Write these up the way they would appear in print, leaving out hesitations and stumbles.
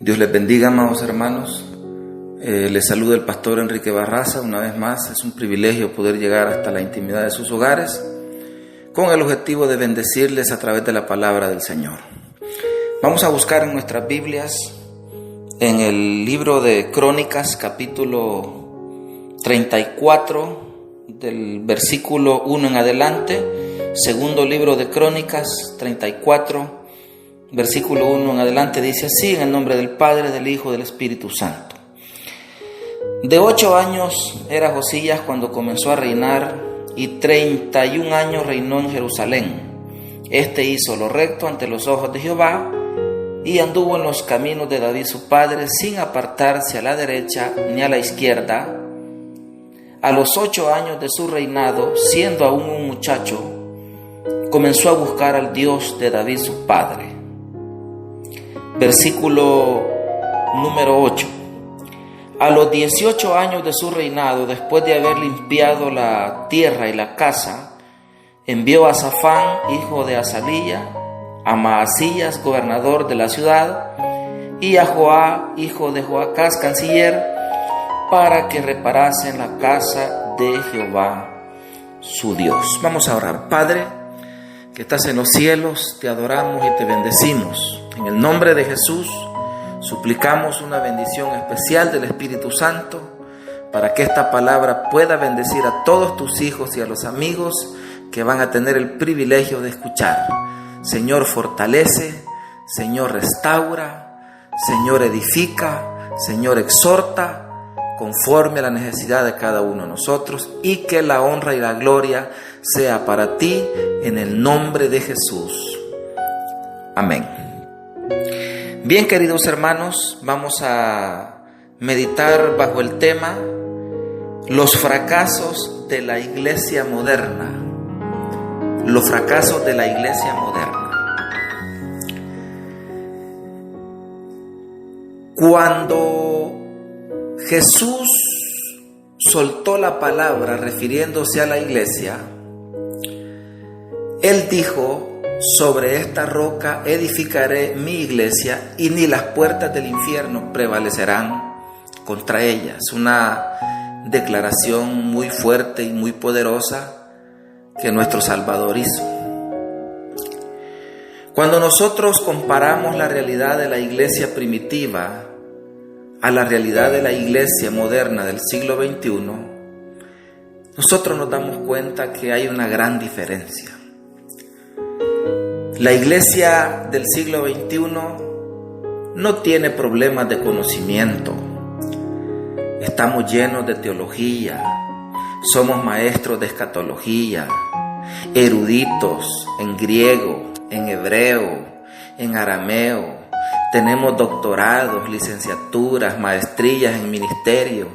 Dios les bendiga, amados hermanos. Les saluda el pastor Enrique Barraza. Una vez más, es un privilegio poder llegar hasta la intimidad de sus hogares con el objetivo de bendecirles a través de la palabra del Señor. Vamos a buscar en nuestras Biblias, en el libro de Crónicas, capítulo 34, del versículo 1 en adelante. Segundo libro de Crónicas, 34, versículo 1 en adelante, dice así: en el nombre del Padre, del Hijo, del Espíritu Santo. De 8 años era Josías cuando comenzó a reinar, y 31 años reinó en Jerusalén. Este hizo lo recto ante los ojos de Jehová, y anduvo en los caminos de David su padre, sin apartarse a la derecha ni a la izquierda. A los 8 años de su reinado, siendo aún un muchacho, comenzó a buscar al Dios de David su padre. Versículo número 8. A los 18 años de su reinado, después de haber limpiado la tierra y la casa, envió a Safán, hijo de Azalía, a Maasías, gobernador de la ciudad, y a Joá, hijo de Joacás, canciller, para que reparasen la casa de Jehová, su Dios. Vamos a orar. Padre, que estás en los cielos, te adoramos y te bendecimos. En el nombre de Jesús, suplicamos una bendición especial del Espíritu Santo para que esta palabra pueda bendecir a todos tus hijos y a los amigos que van a tener el privilegio de escuchar. Señor, fortalece, Señor, restaura, Señor, edifica, Señor, exhorta, conforme a la necesidad de cada uno de nosotros, y que la honra y la gloria sea para ti, en el nombre de Jesús. Amén. Bien, queridos hermanos, vamos a meditar bajo el tema los fracasos de la iglesia moderna. Los fracasos de la iglesia moderna. Cuando Jesús soltó la palabra refiriéndose a la iglesia, Él dijo: sobre esta roca edificaré mi iglesia, y ni las puertas del infierno prevalecerán contra ella. Es una declaración muy fuerte y muy poderosa que nuestro Salvador hizo. Cuando nosotros comparamos la realidad de la iglesia primitiva a la realidad de la iglesia moderna del siglo XXI, nosotros nos damos cuenta que hay una gran diferencia. La iglesia del siglo XXI no tiene problemas de conocimiento. Estamos llenos de teología, somos maestros de escatología, eruditos en griego, en hebreo, en arameo. Tenemos doctorados, licenciaturas, maestrías en ministerio.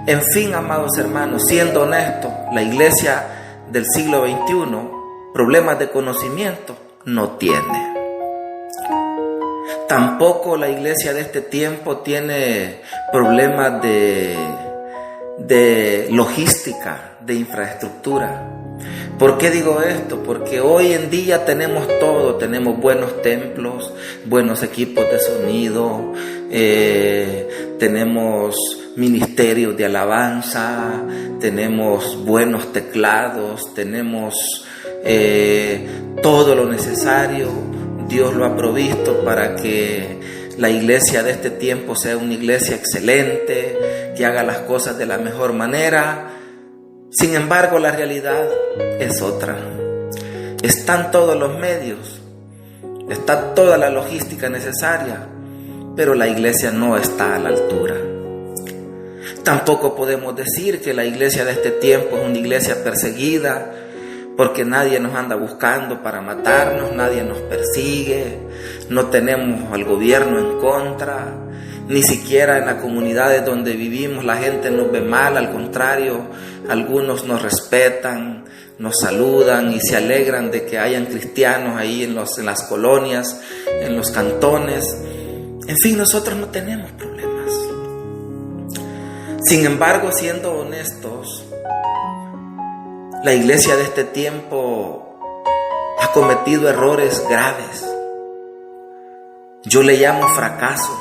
En fin, amados hermanos, siendo honestos, la iglesia del siglo XXI problemas de conocimiento no tiene. Tampoco la iglesia de este tiempo tiene problemas de logística, de infraestructura. ¿Por qué digo esto? Porque hoy en día tenemos todo, tenemos buenos templos, buenos equipos de sonido, tenemos ministerios de alabanza, tenemos buenos teclados, tenemos todo lo necesario. Dios lo ha provisto para que la iglesia de este tiempo sea una iglesia excelente, que haga las cosas de la mejor manera. Sin embargo, la realidad es otra. Están todos los medios, está toda la logística necesaria, pero la iglesia no está a la altura. Tampoco podemos decir que la iglesia de este tiempo es una iglesia perseguida, porque nadie nos anda buscando para matarnos, nadie nos persigue, no tenemos al gobierno en contra, ni siquiera en las comunidades donde vivimos la gente nos ve mal. Al contrario, algunos nos respetan, nos saludan y se alegran de que hayan cristianos ahí en las colonias, en los cantones. En fin, nosotros no tenemos problemas. Sin embargo, siendo honestos, la iglesia de este tiempo ha cometido errores graves. Yo le llamo fracasos.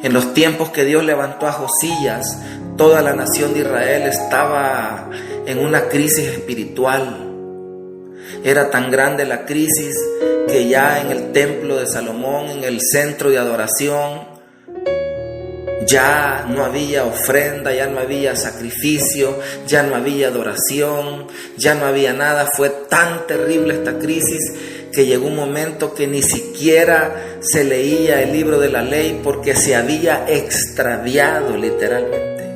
En los tiempos que Dios levantó a Josías, toda la nación de Israel estaba en una crisis espiritual. Era tan grande la crisis que ya en el templo de Salomón, en el centro de adoración, ya no había ofrenda, ya no había sacrificio, ya no había adoración, ya no había nada. Fue tan terrible esta crisis que llegó un momento que ni siquiera se leía el libro de la ley porque se había extraviado literalmente.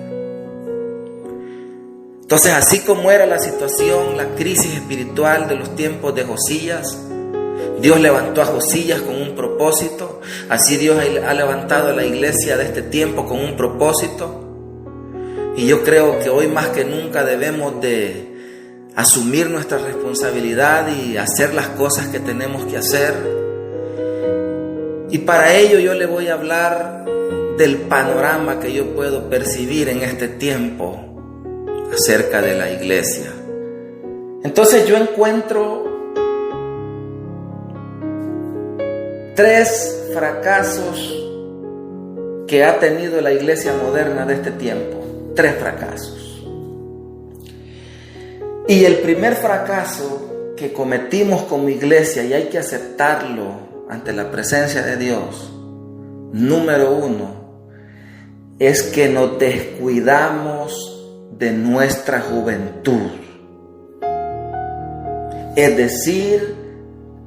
Entonces, así como era la situación, la crisis espiritual de los tiempos de Josías, Dios levantó a Josías con un propósito. Así Dios ha levantado a la iglesia de este tiempo con un propósito. Y yo creo que hoy más que nunca debemos de asumir nuestra responsabilidad y hacer las cosas que tenemos que hacer. Y para ello yo le voy a hablar del panorama que yo puedo percibir en este tiempo acerca de la iglesia. Entonces yo encuentro 3 fracasos que ha tenido la iglesia moderna de este tiempo. 3 fracasos. Y el primer fracaso que cometimos como iglesia, y hay que aceptarlo ante la presencia de Dios, número 1, es que nos descuidamos de nuestra juventud. Es decir,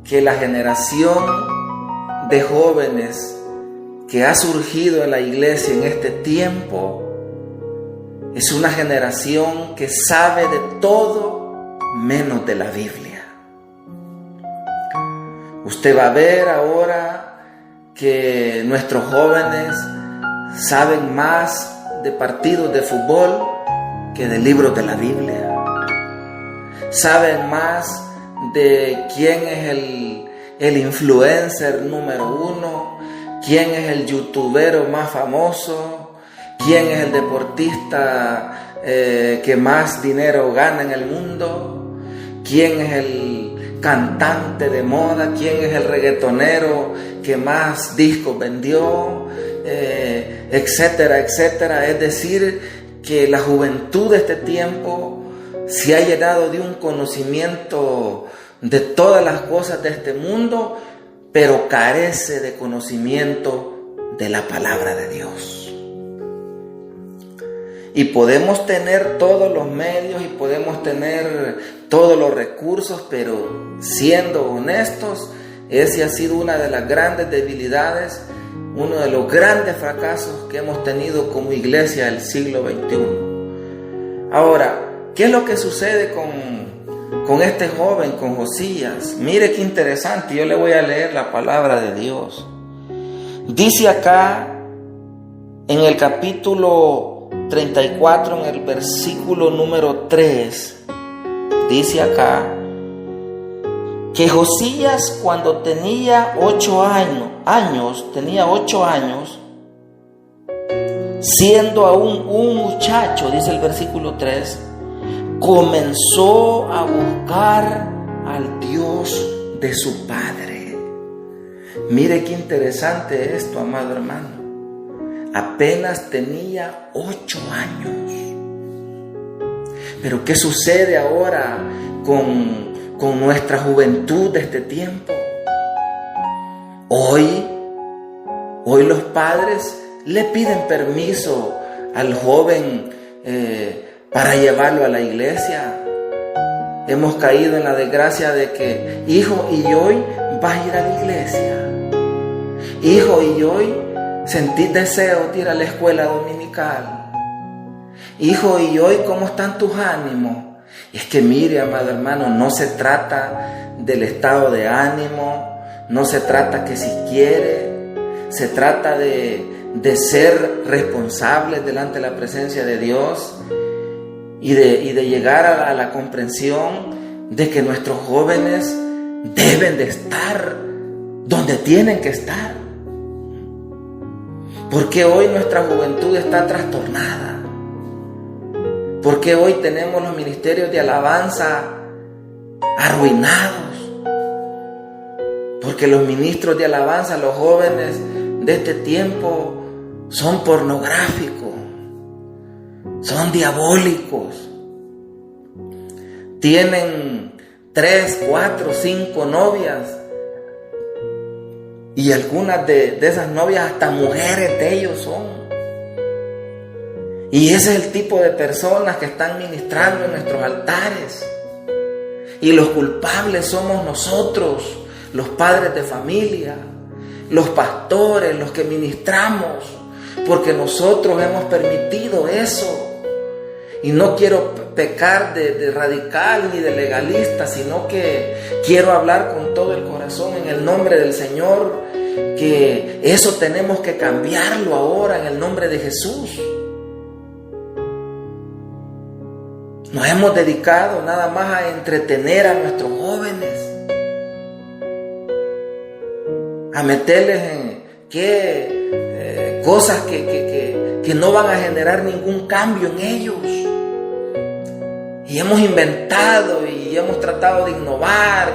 que la generación de jóvenes que ha surgido en la iglesia en este tiempo es una generación que sabe de todo menos de la Biblia. Usted va a ver ahora que nuestros jóvenes saben más de partidos de fútbol que de libros de la Biblia. Saben más de quién es el influencer número 1, quién es el youtubero más famoso, quién es el deportista que más dinero gana en el mundo, quién es el cantante de moda, quién es el reggaetonero que más discos vendió, etcétera, etcétera. Es decir, que la juventud de este tiempo se ha llenado de un conocimiento de todas las cosas de este mundo, pero carece de conocimiento de la palabra de Dios. Y podemos tener todos los medios y podemos tener todos los recursos, pero siendo honestos, ese ha sido una de las grandes debilidades, uno de los grandes fracasos que hemos tenido como iglesia del siglo XXI. Ahora, ¿qué es lo que sucede con este joven, con Josías? Mire qué interesante, yo le voy a leer la palabra de Dios. Dice acá en el capítulo 34, en el versículo número 3, dice acá que Josías, cuando tenía 8 años, siendo aún un muchacho, dice el versículo 3, comenzó a buscar al Dios de su padre. Mire qué interesante esto, amado hermano. Apenas tenía 8 años. Pero ¿qué sucede ahora con nuestra juventud de este tiempo? Hoy los padres le piden permiso al joven para llevarlo a la iglesia. Hemos caído en la desgracia de que, hijo, y hoy vas a ir a la iglesia. Hijo, y hoy sentís deseo de ir a la escuela dominical. Hijo, y hoy, ¿cómo están tus ánimos? Es que mire, amado hermano, no se trata del estado de ánimo, no se trata que si quiere, se trata de ser responsables delante de la presencia de Dios y de llegar a la comprensión de que nuestros jóvenes deben de estar donde tienen que estar. Porque hoy nuestra juventud está trastornada. Porque hoy tenemos los ministerios de alabanza arruinados. Porque los ministros de alabanza, los jóvenes de este tiempo, son pornográficos, son diabólicos. Tienen 3, 4, 5 novias. Y algunas de esas novias hasta mujeres de ellos son. Y ese es el tipo de personas que están ministrando en nuestros altares. Y los culpables somos nosotros, los padres de familia, los pastores, los que ministramos, porque nosotros hemos permitido eso. Y no quiero pecar de radical ni de legalista, sino que quiero hablar con todo el corazón en el nombre del Señor, que eso tenemos que cambiarlo ahora en el nombre de Jesús. Nos hemos dedicado nada más a entretener a nuestros jóvenes, a meterles en cosas que no van a generar ningún cambio en ellos. Y hemos inventado y hemos tratado de innovar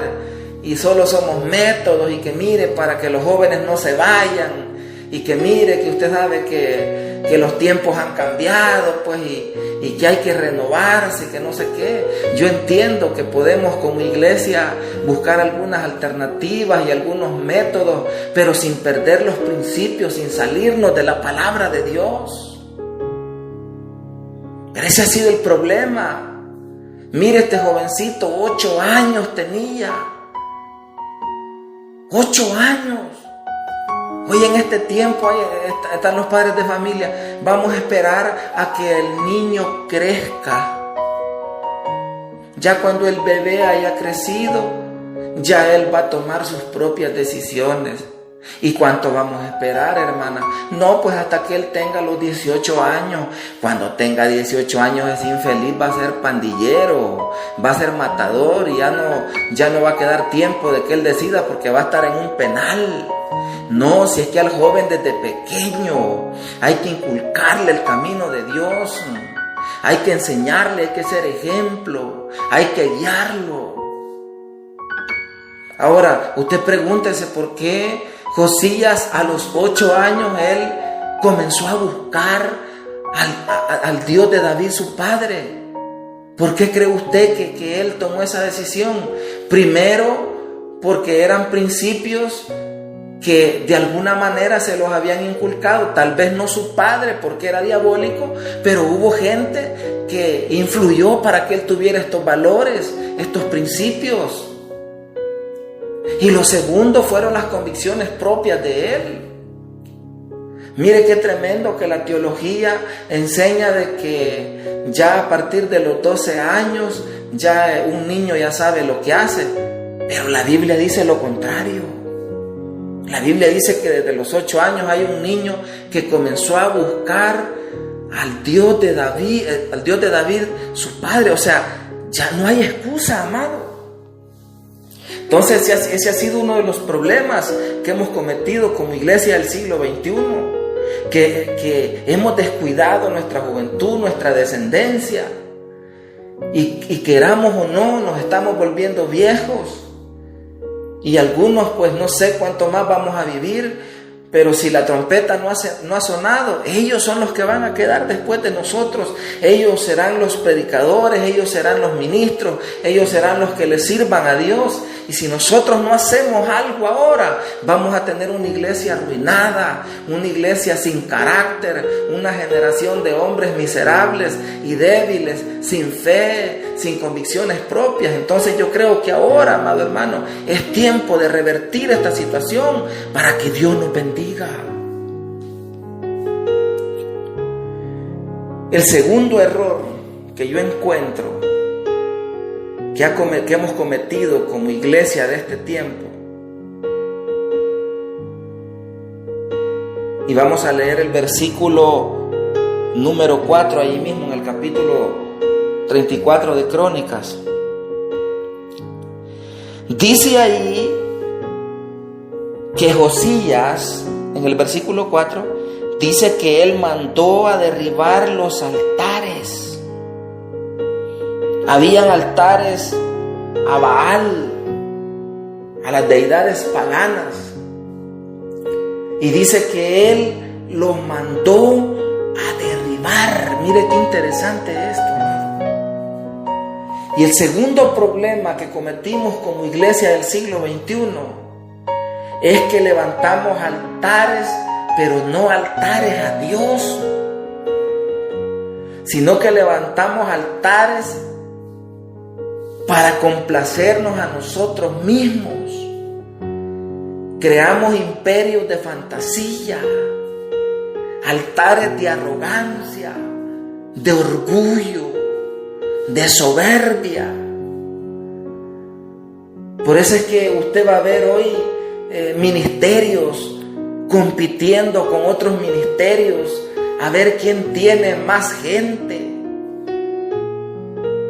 y solo somos métodos, y que mire, para que los jóvenes no se vayan, y que mire, que usted sabe que los tiempos han cambiado, pues, y que hay que renovarse, que no sé qué. Yo entiendo que podemos como iglesia buscar algunas alternativas y algunos métodos, pero sin perder los principios, sin salirnos de la palabra de Dios. Pero ese ha sido el problema. Mire, este jovencito, 8 años tenía. 8 años. Hoy en este tiempo están los padres de familia. Vamos a esperar a que el niño crezca. Ya cuando el bebé haya crecido, ya él va a tomar sus propias decisiones. ¿Y cuánto vamos a esperar, hermana? No, pues hasta que él tenga los 18 años. Cuando tenga 18 años es infeliz, va a ser pandillero, va a ser matador, y ya no va a quedar tiempo de que él decida, porque va a estar en un penal. No, si es que al joven desde pequeño hay que inculcarle el camino de Dios, hay que enseñarle, hay que ser ejemplo, hay que guiarlo. Ahora, usted pregúntese por qué Josías a los 8 años él comenzó a buscar al Dios de David, su padre. ¿Por qué cree usted que él tomó esa decisión? Primero, porque eran principios que de alguna manera se los habían inculcado, tal vez no su padre porque era diabólico, pero hubo gente que influyó para que él tuviera estos valores, estos principios. Y lo segundo fueron las convicciones propias de él. Mire qué tremendo que la teología enseña de que ya a partir de los 12 años ya un niño ya sabe lo que hace, pero la Biblia dice lo contrario. La Biblia dice que desde los 8 años hay un niño que comenzó a buscar al Dios de David, su padre. O sea, ya no hay excusa, amado. Entonces ese ha sido uno de los problemas que hemos cometido como iglesia del siglo XXI, que hemos descuidado nuestra juventud, nuestra descendencia, y queramos o no, nos estamos volviendo viejos, y algunos pues no sé cuánto más vamos a vivir, pero si la trompeta no ha sonado, ellos son los que van a quedar después de nosotros. Ellos serán los predicadores, ellos serán los ministros, ellos serán los que le sirvan a Dios. Y si nosotros no hacemos algo ahora, vamos a tener una iglesia arruinada, una iglesia sin carácter, una generación de hombres miserables y débiles, sin fe, sin convicciones propias. Entonces yo creo que ahora, amado hermano, es tiempo de revertir esta situación para que Dios nos bendiga. El segundo error que yo encuentro que hemos cometido como iglesia de este tiempo, y vamos a leer el versículo número 4 allí mismo en el capítulo 34 de Crónicas. Dice ahí que Josías, en el versículo 4, dice que él mandó a derribar los altares. Habían altares a Baal, a las deidades paganas. Y dice que él los mandó a derribar. Mire qué interesante esto, amado. Y el segundo problema que cometimos como iglesia del siglo XXI es que levantamos altares, pero no altares a Dios, sino que levantamos altares para complacernos a nosotros mismos. Creamos imperios de fantasía, altares de arrogancia, de orgullo, de soberbia. Por eso es que usted va a ver hoy ministerios compitiendo con otros ministerios a ver quién tiene más gente,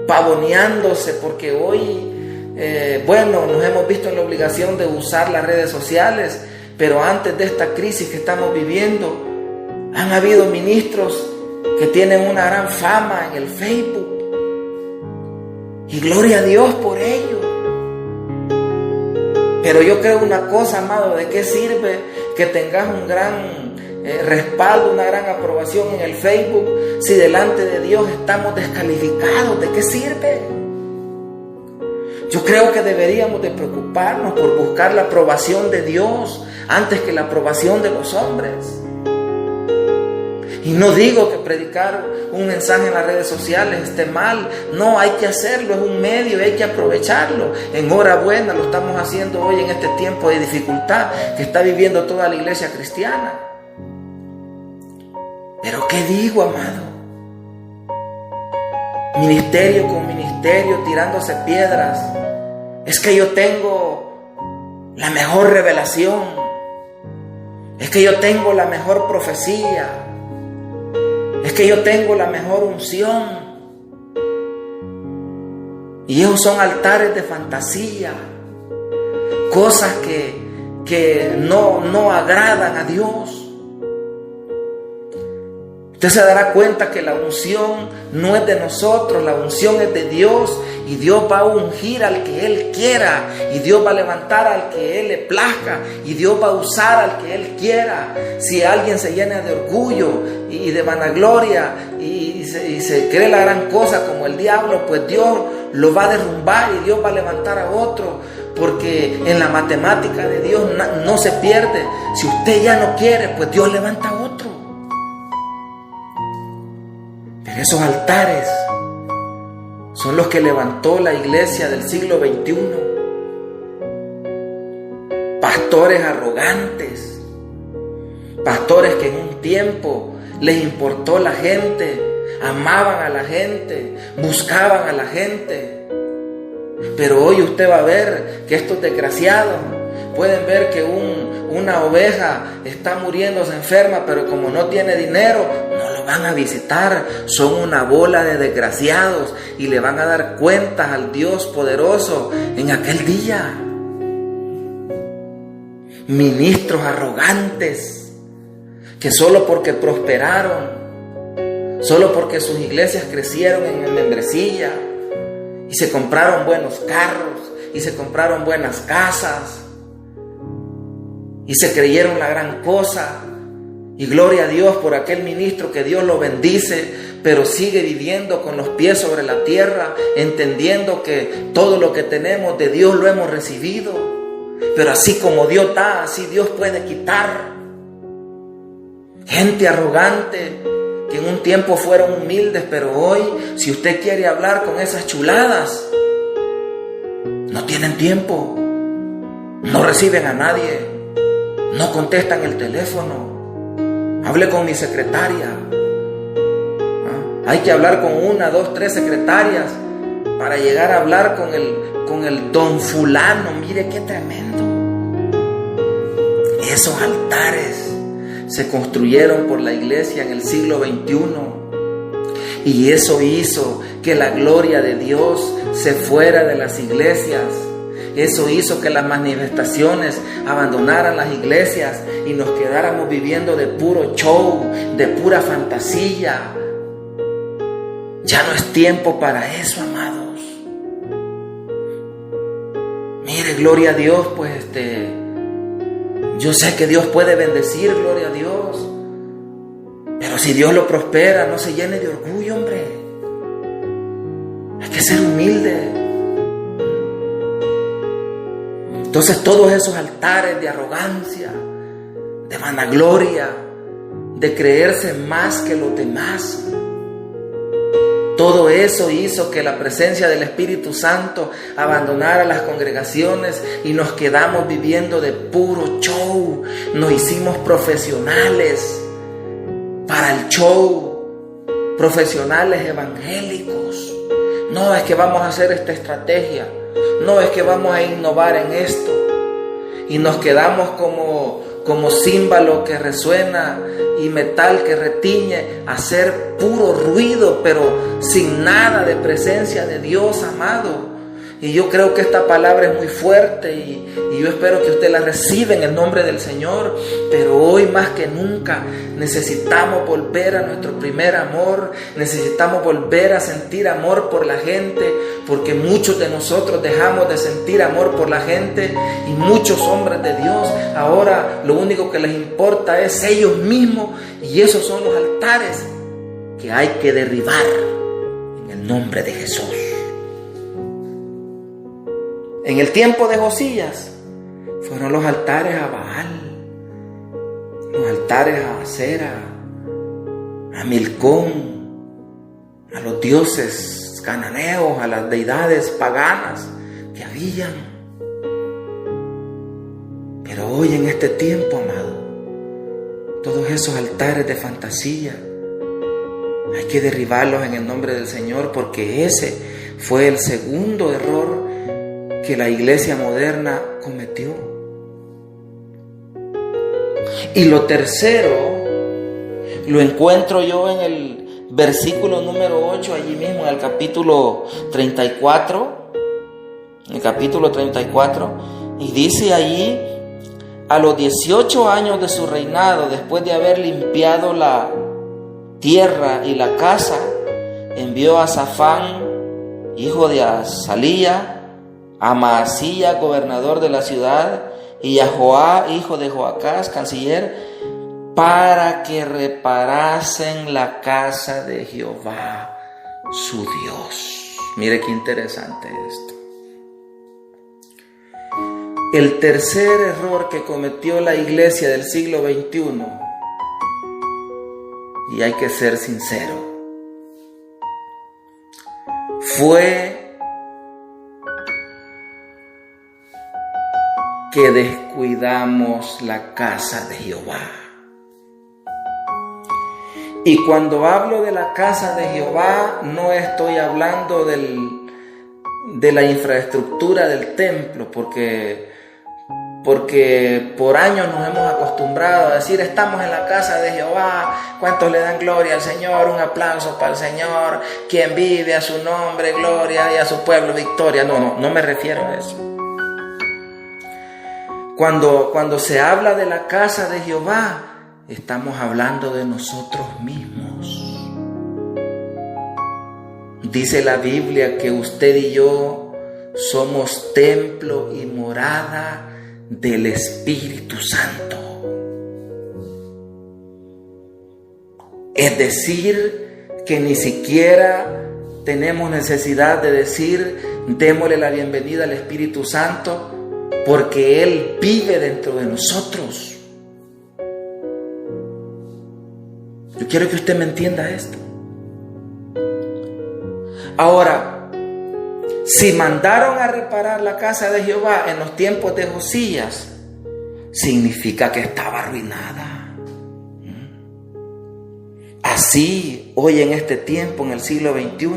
pavoneándose, porque hoy nos hemos visto en la obligación de usar las redes sociales, pero antes de esta crisis que estamos viviendo han habido ministros que tienen una gran fama en el Facebook, y gloria a Dios por ello. Pero yo creo una cosa, amado: ¿de qué sirve que tengas un gran respaldo, una gran aprobación en el Facebook, si delante de Dios estamos descalificados? ¿De qué sirve? Yo creo que deberíamos de preocuparnos por buscar la aprobación de Dios antes que la aprobación de los hombres. Y no digo que predicar un mensaje en las redes sociales esté mal. No, hay que hacerlo, es un medio y hay que aprovecharlo. Enhorabuena, lo estamos haciendo hoy en este tiempo de dificultad que está viviendo toda la iglesia cristiana. Pero ¿qué digo, amado? Ministerio con ministerio tirándose piedras. Es que yo tengo la mejor revelación. Es que yo tengo la mejor profecía. Es que yo tengo la mejor unción. Y esos son altares de fantasía, cosas que no agradan a Dios. Usted se dará cuenta que la unción no es de nosotros, la unción es de Dios, y Dios va a ungir al que Él quiera, y Dios va a levantar al que Él le plazca, y Dios va a usar al que Él quiera. Si alguien se llena de orgullo y de vanagloria y se cree la gran cosa como el diablo, pues Dios lo va a derrumbar y Dios va a levantar a otro, porque en la matemática de Dios no se pierde. Si usted ya no quiere, pues Dios levanta a otro. Pero esos altares son los que levantó la iglesia del siglo XXI. Pastores arrogantes, pastores que en un tiempo les importó la gente, amaban a la gente, buscaban a la gente. Pero hoy usted va a ver que estos desgraciados pueden ver que una oveja está muriéndose enferma, pero como no tiene dinero, no lo van a visitar. Son una bola de desgraciados y le van a dar cuentas al Dios poderoso en aquel día. Ministros arrogantes que solo porque prosperaron, solo porque sus iglesias crecieron en membresía y se compraron buenos carros y se compraron buenas casas y se creyeron la gran cosa, y gloria a Dios por aquel ministro que Dios lo bendice, pero sigue viviendo con los pies sobre la tierra, entendiendo que todo lo que tenemos de Dios lo hemos recibido, pero así como Dios da, así Dios puede quitar. Gente arrogante que en un tiempo fueron humildes, pero hoy, si usted quiere hablar con esas chuladas, no tienen tiempo, no reciben a nadie, no contestan el teléfono. Hablé con mi secretaria. Hay que hablar con 1, 2, 3 secretarias para llegar a hablar con el don fulano. Mire qué tremendo. Esos altares se construyeron por la iglesia en el siglo XXI, y eso hizo que la gloria de Dios se fuera de las iglesias. Eso hizo que las manifestaciones abandonaran las iglesias y nos quedáramos viviendo de puro show, de pura fantasía. Ya no es tiempo para eso, amados. Mire, gloria a Dios, pues yo sé que Dios puede bendecir, gloria a Dios. Pero si Dios lo prospera, no se llene de orgullo, hombre. Hay que ser humilde. Entonces todos esos altares de arrogancia, de vanagloria, de creerse más que los demás, todo eso hizo que la presencia del Espíritu Santo abandonara las congregaciones y nos quedamos viviendo de puro show. Nos hicimos profesionales para el show, profesionales evangélicos. No es que vamos a hacer esta estrategia, no es que vamos a innovar en esto. Y nos quedamos como címbalo que resuena y metal que retiñe, hacer puro ruido, pero sin nada de presencia de Dios, amado. Y yo creo que esta palabra es muy fuerte y yo espero que usted la reciba en el nombre del Señor. Pero hoy más que nunca necesitamos volver a nuestro primer amor. Necesitamos volver a sentir amor por la gente, porque muchos de nosotros dejamos de sentir amor por la gente y muchos hombres de Dios ahora lo único que les importa es ellos mismos, y esos son los altares que hay que derribar en el nombre de Jesús. En el tiempo de Josías fueron los altares a Baal, los altares a Acera, a Milcón, a los dioses cananeos, a las deidades paganas que habían. Pero hoy en este tiempo, amado, todos esos altares de fantasía hay que derribarlos en el nombre del Señor, porque ese fue el segundo error que la iglesia moderna cometió. Y lo tercero lo encuentro yo en el versículo número 8, allí mismo en el capítulo 34. En el capítulo 34, y dice allí: a los 18 años de su reinado, después de haber limpiado la tierra y la casa, envió a Safán, hijo de Azalía, a Maasía, gobernador de la ciudad, y a Joá, hijo de Joacás, canciller, para que reparasen la casa de Jehová, su Dios. Mire qué interesante esto. El tercer error que cometió la iglesia del siglo XXI, y hay que ser sincero, fue que descuidamos la casa de Jehová. Y cuando hablo de la casa de Jehová, no estoy hablando de la infraestructura del templo, porque por años nos hemos acostumbrado a decir: estamos en la casa de Jehová. ¿Cuántos le dan gloria al Señor? Un aplauso para el Señor. Quien vive a su nombre, gloria, y a su pueblo, victoria. No me refiero a eso. Cuando se habla de la casa de Jehová, estamos hablando de nosotros mismos. Dice la Biblia que usted y yo somos templo y morada del Espíritu Santo. Es decir, que ni siquiera tenemos necesidad de decir: démosle la bienvenida al Espíritu Santo, porque Él vive dentro de nosotros. Yo quiero que usted me entienda esto. Ahora, si mandaron a reparar la casa de Jehová en los tiempos de Josías, significa que estaba arruinada. Así, hoy en este tiempo, en el siglo XXI,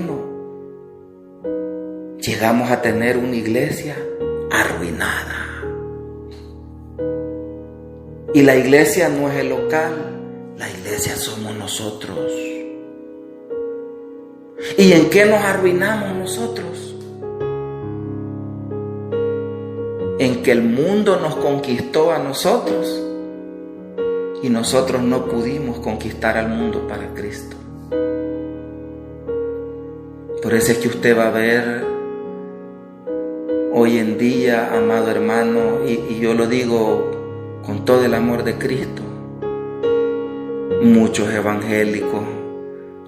llegamos a tener una iglesia arruinada. Y la iglesia no es el local, la iglesia somos nosotros. ¿Y en qué nos arruinamos nosotros? En que el mundo nos conquistó a nosotros y nosotros no pudimos conquistar al mundo para Cristo. Por eso es que usted va a ver hoy en día, amado hermano, y yo lo digo con todo el amor de Cristo, Muchos evangélicos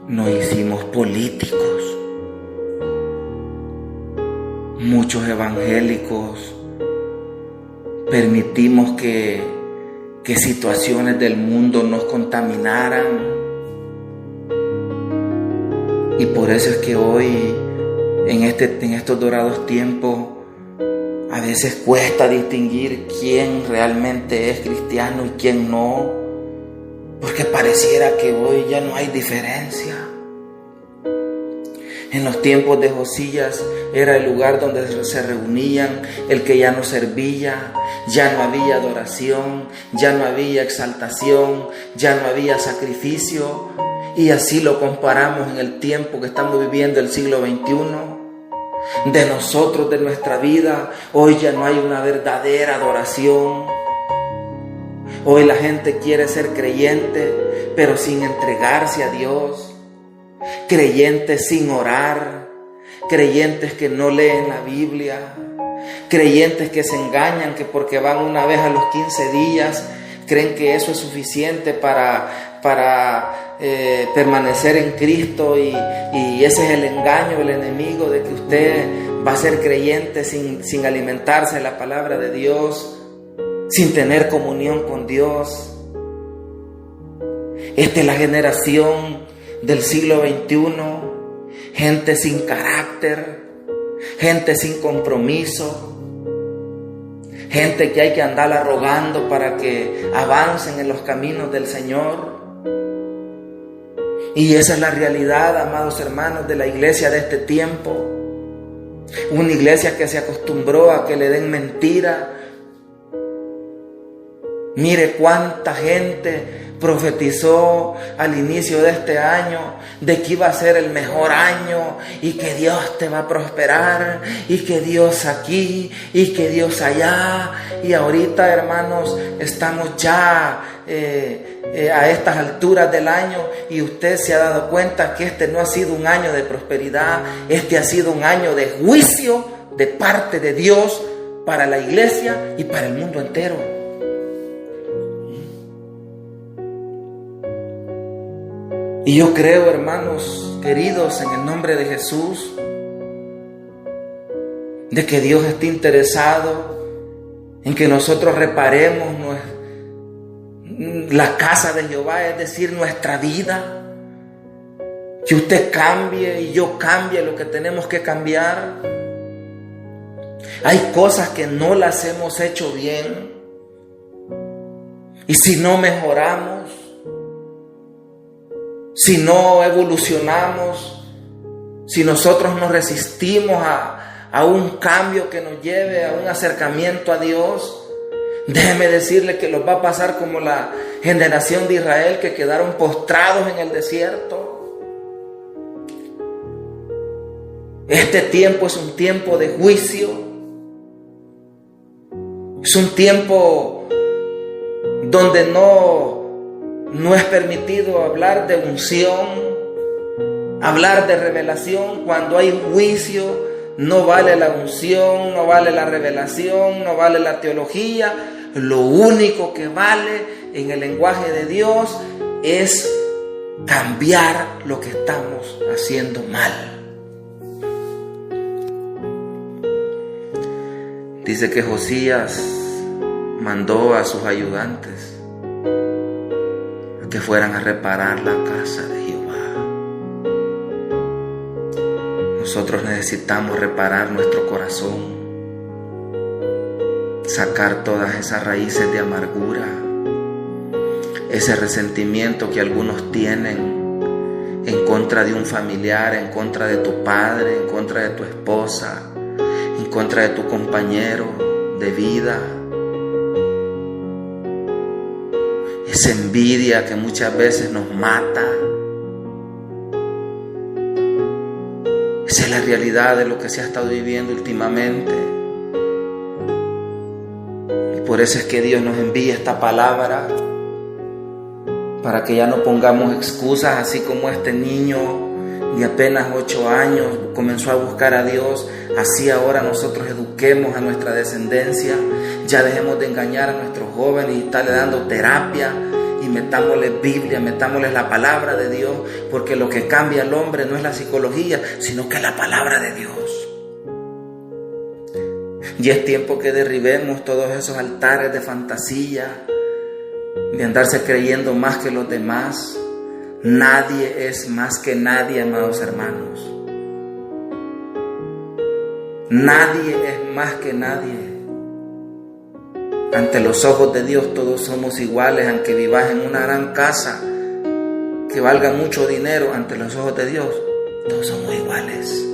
nos hicimos políticos. Muchos evangélicos permitimos que situaciones del mundo nos contaminaran. Y por eso es que hoy, en estos dorados tiempos, a veces cuesta distinguir quién realmente es cristiano y quién no, porque pareciera que hoy ya no hay diferencia. En los tiempos de Josías era el lugar donde se reunían el que ya no servía, ya no había adoración, ya no había exaltación, ya no había sacrificio. Y así lo comparamos en el tiempo que estamos viviendo, el siglo XXI. De nosotros, de nuestra vida, hoy ya no hay una verdadera adoración. Hoy la gente quiere ser creyente, pero sin entregarse a Dios. Creyentes sin orar, creyentes que no leen la Biblia, creyentes que se engañan que porque van una vez a los 15 días, creen que eso es suficiente para permanecer en Cristo y ese es el engaño del enemigo de que usted va a ser creyente sin alimentarse de la palabra de Dios, sin tener comunión con Dios. Esta es la generación del siglo XXI, gente sin carácter, gente sin compromiso, gente que hay que andarla rogando para que avancen en los caminos del Señor. Y esa es la realidad, amados hermanos, de la iglesia de este tiempo. Una iglesia que se acostumbró a que le den mentira. Mire cuánta gente profetizó al inicio de este año de que iba a ser el mejor año y que Dios te va a prosperar y que Dios aquí y que Dios allá. Y ahorita, hermanos, estamos ya a estas alturas del año y usted se ha dado cuenta que este no ha sido un año de prosperidad, este ha sido un año de juicio de parte de Dios para la iglesia y para el mundo entero. Y yo creo, hermanos queridos, en el nombre de Jesús, de que Dios está interesado en que nosotros reparemos la casa de Jehová, es decir, nuestra vida. Que usted cambie y yo cambie lo que tenemos que cambiar. Hay cosas que no las hemos hecho bien. Y si no mejoramos, si no evolucionamos, si nosotros nos resistimos a un cambio que nos lleve a un acercamiento a Dios, déjeme decirle que los va a pasar como la generación de Israel que quedaron postrados en el desierto. Este tiempo es un tiempo de juicio, es un tiempo donde no es permitido hablar de unción, hablar de revelación. Cuando hay juicio, no vale la unción, no vale la revelación, no vale la teología. Lo único que vale en el lenguaje de Dios es cambiar lo que estamos haciendo mal. Dice que Josías mandó a sus ayudantes que fueran a reparar la casa de Jehová. Nosotros necesitamos reparar nuestro corazón, sacar todas esas raíces de amargura, ese resentimiento que algunos tienen en contra de un familiar, en contra de tu padre, en contra de tu esposa, en contra de tu compañero de vida. Esa envidia que muchas veces nos mata. Esa es la realidad de lo que se ha estado viviendo últimamente. Y por eso es que Dios nos envía esta palabra, para que ya no pongamos excusas, así como este niño de apenas 8 años comenzó a buscar a Dios. Así ahora nosotros eduquemos a nuestra descendencia. Ya dejemos de engañar a nuestros jóvenes y estarle dando terapia y metámosle Biblia, metámosle la palabra de Dios, porque lo que cambia al hombre no es la psicología, sino que es la palabra de Dios. Y es tiempo que derribemos todos esos altares de fantasía, de andarse creyendo más que los demás. Nadie es más que nadie, amados hermanos. Nadie es más que nadie. Ante los ojos de Dios todos somos iguales, aunque vivas en una gran casa que valga mucho dinero. Ante los ojos de Dios todos somos iguales.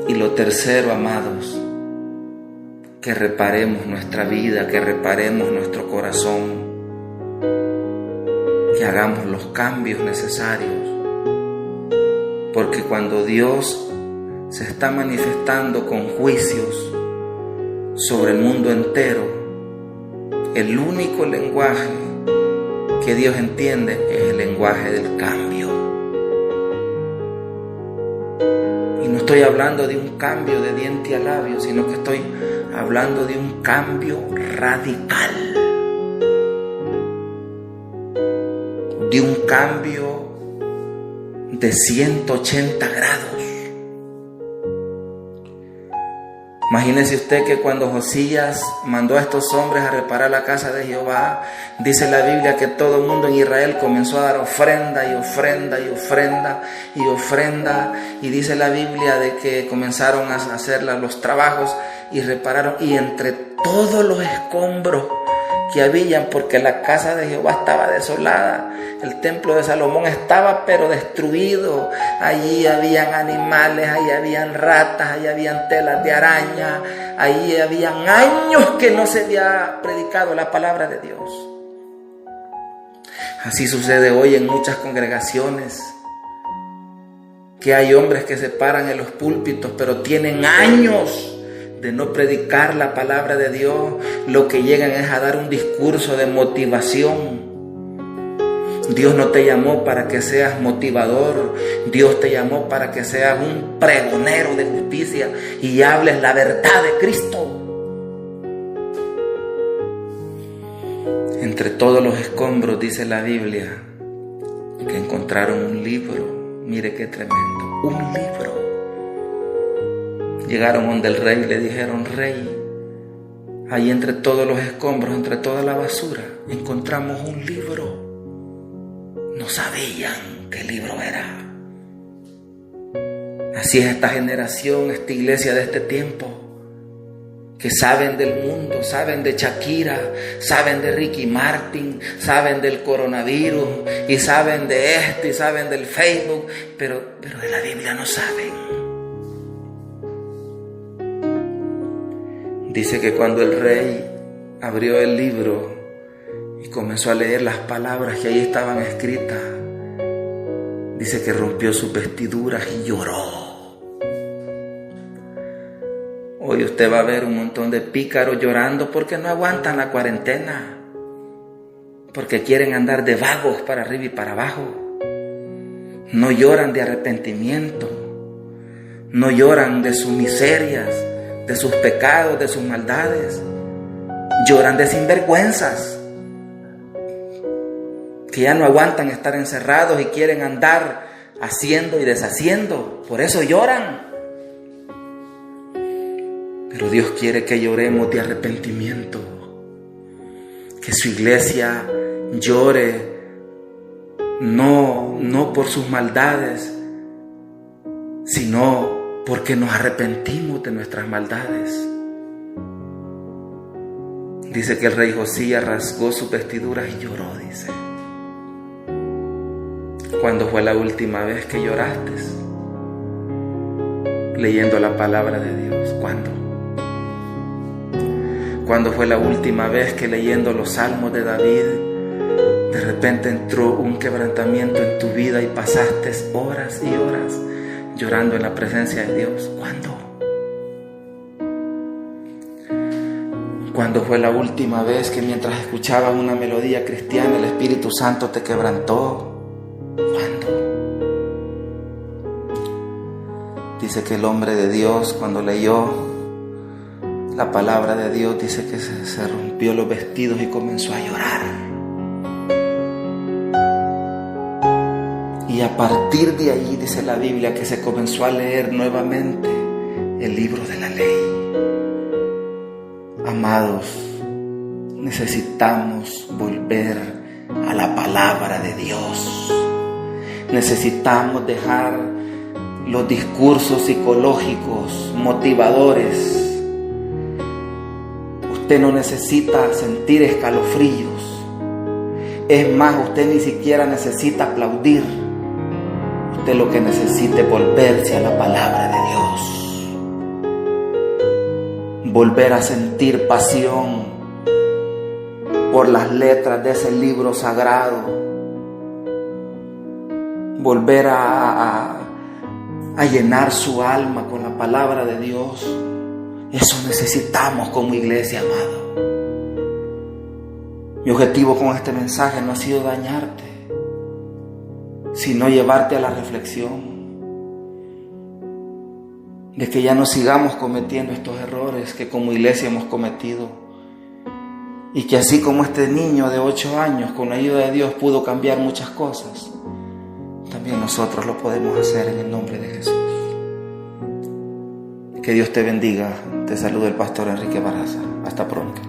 Y lo tercero, amados, que reparemos nuestra vida, que reparemos nuestro corazón, que hagamos los cambios necesarios, porque cuando Dios se está manifestando con juicios sobre el mundo entero, el único lenguaje que Dios entiende es el lenguaje del cambio. Y no estoy hablando de un cambio de diente a labio, sino que estoy hablando de un cambio radical, de un cambio de 180 grados. Imagínese usted que cuando Josías mandó a estos hombres a reparar la casa de Jehová, dice la Biblia que todo el mundo en Israel comenzó a dar ofrenda y ofrenda y ofrenda y ofrenda, y dice la Biblia de que comenzaron a hacer los trabajos y repararon, y entre todos los escombros que habían, porque la casa de Jehová estaba desolada, el templo de Salomón estaba pero destruido. Allí habían animales, allí habían ratas, allí habían telas de araña, allí habían años que no se había predicado la palabra de Dios. Así sucede hoy en muchas congregaciones, que hay hombres que se paran en los púlpitos, pero tienen años de no predicar la palabra de Dios. Lo que llegan es a dar un discurso de motivación. Dios no te llamó para que seas motivador. Dios te llamó para que seas un pregonero de justicia y hables la verdad de Cristo. Entre todos los escombros, dice la Biblia, que encontraron un libro. Mire qué tremendo, un libro. Llegaron donde el rey y le dijeron: Rey, ahí entre todos los escombros, entre toda la basura, encontramos un libro. No sabían qué libro era. Así es esta generación, esta iglesia de este tiempo, que saben del mundo, saben de Shakira, saben de Ricky Martin, saben del coronavirus, y saben de esto, y saben del Facebook, pero de la Biblia no saben. Dice que cuando el rey abrió el libro y comenzó a leer las palabras que ahí estaban escritas, dice que rompió sus vestiduras y lloró. Hoy usted va a ver un montón de pícaros llorando porque no aguantan la cuarentena, porque quieren andar de vagos para arriba y para abajo. No lloran de arrepentimiento, no lloran de sus miserias, de sus pecados, de sus maldades. Lloran de sinvergüenzas, que ya no aguantan estar encerrados y quieren andar haciendo y deshaciendo. Por eso lloran. Pero Dios quiere que lloremos de arrepentimiento, que su iglesia llore no por sus maldades, sino porque nos arrepentimos de nuestras maldades. Dice que el rey Josías rasgó sus vestiduras y lloró, dice. ¿Cuándo fue la última vez que lloraste leyendo la palabra de Dios? ¿Cuándo? ¿Cuándo fue la última vez que leyendo los salmos de David de repente entró un quebrantamiento en tu vida y pasaste horas y horas llorando en la presencia de Dios? ¿Cuándo? ¿Cuándo fue la última vez que mientras escuchabas una melodía cristiana el Espíritu Santo te quebrantó? ¿Cuándo? Dice que el hombre de Dios, cuando leyó La palabra de Dios dice que se rompió los vestidos y comenzó a llorar. Y a partir de ahí dice la Biblia que se comenzó a leer nuevamente el libro de la ley. Amados, necesitamos volver a la palabra de Dios. Necesitamos dejar los discursos psicológicos, motivadores. Usted no necesita sentir escalofríos. Es más, usted ni siquiera necesita aplaudir. Usted lo que necesita es volverse a la palabra de Dios. Volver a sentir pasión por las letras de ese libro sagrado. Volver a llenar su alma con la palabra de Dios. Eso necesitamos como iglesia, amado. Mi objetivo con este mensaje no ha sido dañarte, sino llevarte a la reflexión de que ya no sigamos cometiendo estos errores que como iglesia hemos cometido, y que así como este niño de 8 años con la ayuda de Dios pudo cambiar muchas cosas, también nosotros lo podemos hacer en el nombre de Jesús. Que Dios te bendiga. Te saluda el pastor Enrique Barraza. Hasta pronto.